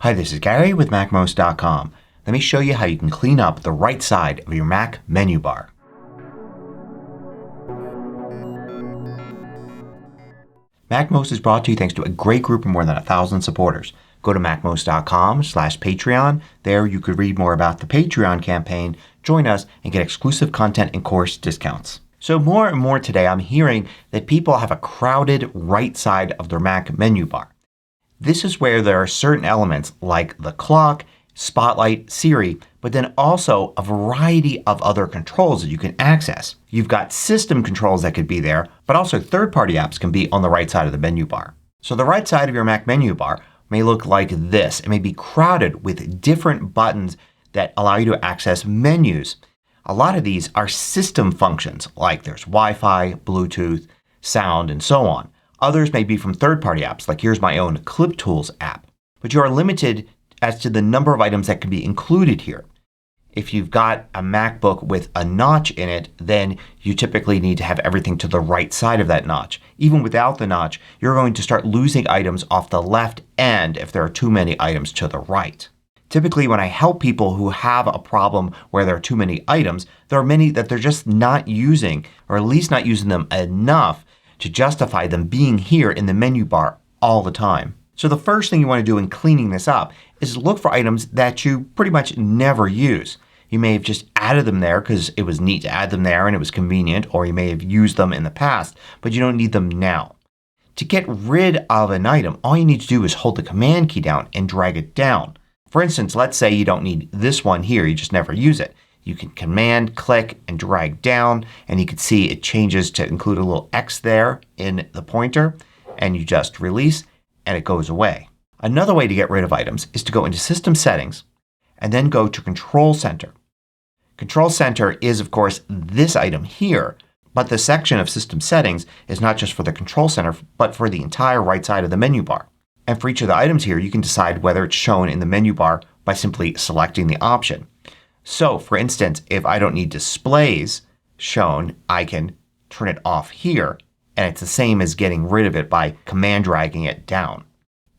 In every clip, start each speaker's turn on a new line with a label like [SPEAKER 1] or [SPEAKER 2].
[SPEAKER 1] Hi, this is Gary with MACMOST.com. Let me show you how you can clean up the right side of your Mac menu bar. MACMOST is brought to you thanks to a great group of more than 1,000 supporters. Go to MACMOST.com/Patreon. There you could read more about the Patreon campaign, join us, and get exclusive content and course discounts. So more and more today I'm hearing that people have a crowded right side of their Mac menu bar. This is where there are certain elements like the clock, Spotlight, Siri, but then also a variety of other controls that you can access. You've got system controls that could be there, but also third-party apps can be on the right side of the menu bar. So the right side of your Mac menu bar may look like this. It may be crowded with different buttons that allow you to access menus. A lot of these are system functions like there's Wi-Fi, Bluetooth, sound, and so on. Others may be from third-party apps like here's my own Clip Tools app. But you are limited as to the number of items that can be included here. If you've got a MacBook with a notch in it, then you typically need to have everything to the right side of that notch. Even without the notch, you're going to start losing items off the left end if there are too many items to the right. Typically when I help people who have a problem where there are too many items, there are many that they're just not using, or at least not using them enough to justify them being here in the menu bar all the time. So the first thing you want to do in cleaning this up is look for items that you pretty much never use. You may have just added them there because it was neat to add them there and it was convenient, or you may have used them in the past but you don't need them now. To get rid of an item, all you need to do is hold the Command key down and drag it down. For instance, let's say you don't need this one here, you just never use it. You can Command click and drag down and you can see it changes to include a little X there in the pointer, and you just release and it goes away. Another way to get rid of items is to go into System Settings and then go to Control Center. Control Center is of course this item here, but the section of System Settings is not just for the Control Center but for the entire right side of the menu bar. And for each of the items here you can decide whether it's shown in the menu bar by simply selecting the option. So for instance, if I don't need displays shown, I can turn it off here, and it's the same as getting rid of it by Command dragging it down.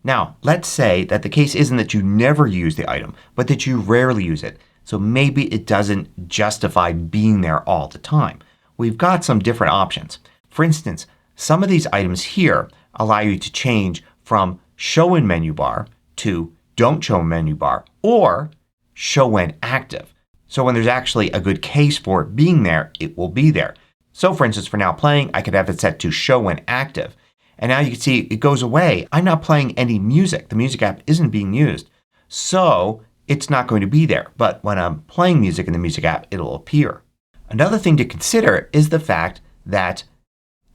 [SPEAKER 1] Now let's say that the case isn't that you never use the item but that you rarely use it. So maybe it doesn't justify being there all the time. We've got some different options. For instance, some of these items here allow you to change from Show in Menu Bar to Don't Show in Menu Bar or Show when active. So when there's actually a good case for it being there, it will be there. So for instance, for now playing, I could have it set to Show when active. And now you can see it goes away. I'm not playing any music. The music app isn't being used. So it's not going to be there. But when I'm playing music in the music app, it'll appear. Another thing to consider is the fact that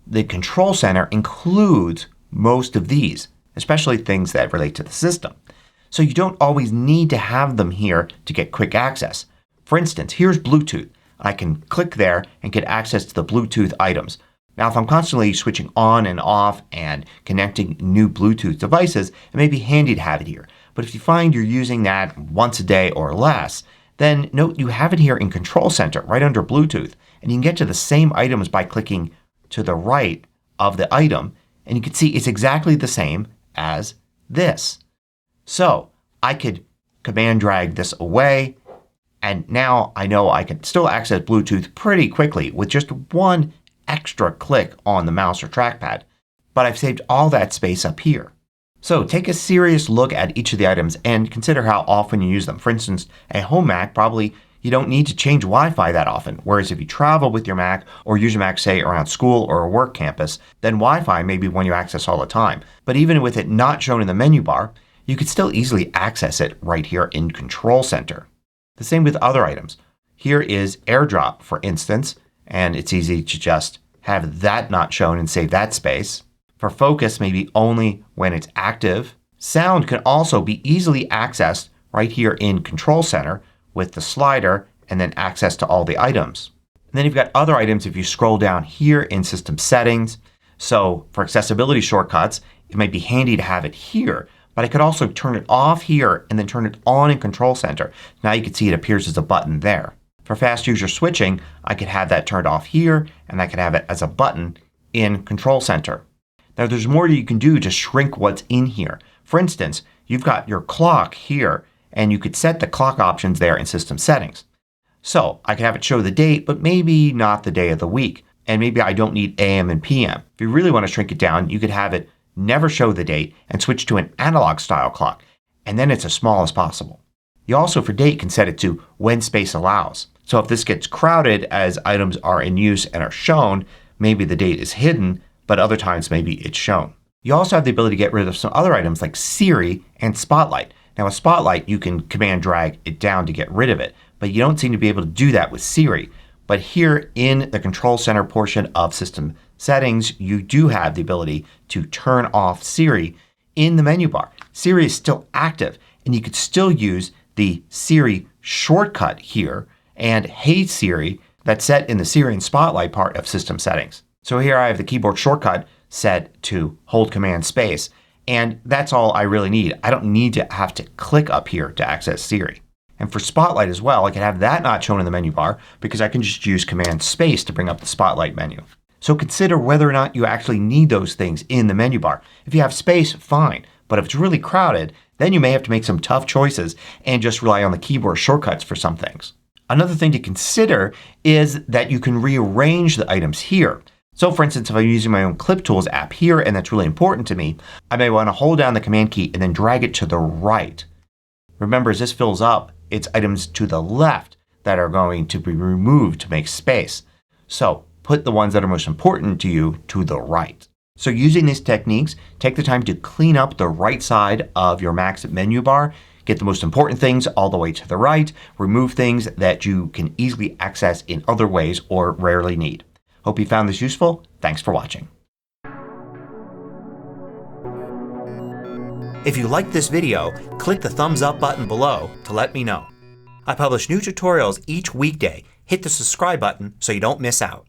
[SPEAKER 1] the Control Center includes most of these, especially things that relate to the system. So you don't always need to have them here to get quick access. For instance, here's Bluetooth. I can click there and get access to the Bluetooth items. Now if I'm constantly switching on and off and connecting new Bluetooth devices, it may be handy to have it here. But if you find you're using that once a day or less, then note you have it here in Control Center right under Bluetooth. And you can get to the same items by clicking to the right of the item. And you can see it's exactly the same as this. So I could Command drag this away, and now I know I can still access Bluetooth pretty quickly with just one extra click on the mouse or trackpad. But I've saved all that space up here. So take a serious look at each of the items and consider how often you use them. For instance, a home Mac, probably you don't need to change Wi-Fi that often. Whereas if you travel with your Mac or use your Mac say around school or a work campus, then Wi-Fi may be one you access all the time. But even with it not shown in the menu bar, you could still easily access it right here in Control Center. The same with other items. Here is AirDrop for instance, and it's easy to just have that not shown and save that space. For focus, maybe only when it's active. Sound can also be easily accessed right here in Control Center with the slider and then access to all the items. And then you've got other items if you scroll down here in System Settings. So for accessibility shortcuts, it might be handy to have it here. But I could also turn it off here and then turn it on in Control Center. Now you can see it appears as a button there. For fast user switching, I could have that turned off here and I could have it as a button in Control Center. Now there's more you can do to shrink what's in here. For instance, you've got your clock here and you could set the clock options there in System Settings. So I could have it show the date but maybe not the day of the week. And maybe I don't need AM and PM. If you really want to shrink it down, you could have it never show the date and switch to an analog style clock. And then it's as small as possible. You also for date can set it to when space allows. So if this gets crowded as items are in use and are shown, maybe the date is hidden, but other times maybe it's shown. You also have the ability to get rid of some other items like Siri and Spotlight. Now with Spotlight you can command drag it down to get rid of it, but you don't seem to be able to do that with Siri. But here in the Control Center portion of System Settings you do have the ability to turn off Siri in the menu bar. Siri is still active and you could still use the Siri shortcut here and Hey Siri that's set in the Siri and Spotlight part of System Settings. So here I have the keyboard shortcut set to hold Command Space and that's all I really need. I don't need to have to click up here to access Siri. And for Spotlight as well, I can have that not shown in the menu bar because I can just use Command Space to bring up the Spotlight menu. So consider whether or not you actually need those things in the menu bar. If you have space, fine. But if it's really crowded, then you may have to make some tough choices and just rely on the keyboard shortcuts for some things. Another thing to consider is that you can rearrange the items here. So for instance, if I'm using my own Clip Tools app here and that's really important to me, I may want to hold down the Command key and then drag it to the right. Remember, as this fills up, it's items to the left that are going to be removed to make space. So put the ones that are most important to you to the right. So using these techniques, take the time to clean up the right side of your Mac's menu bar. Get the most important things all the way to the right. Remove things that you can easily access in other ways or rarely need. Hope you found this useful. Thanks for watching. If you liked this video, click the thumbs up button below to let me know. I publish new tutorials each weekday. Hit the subscribe button so you don't miss out.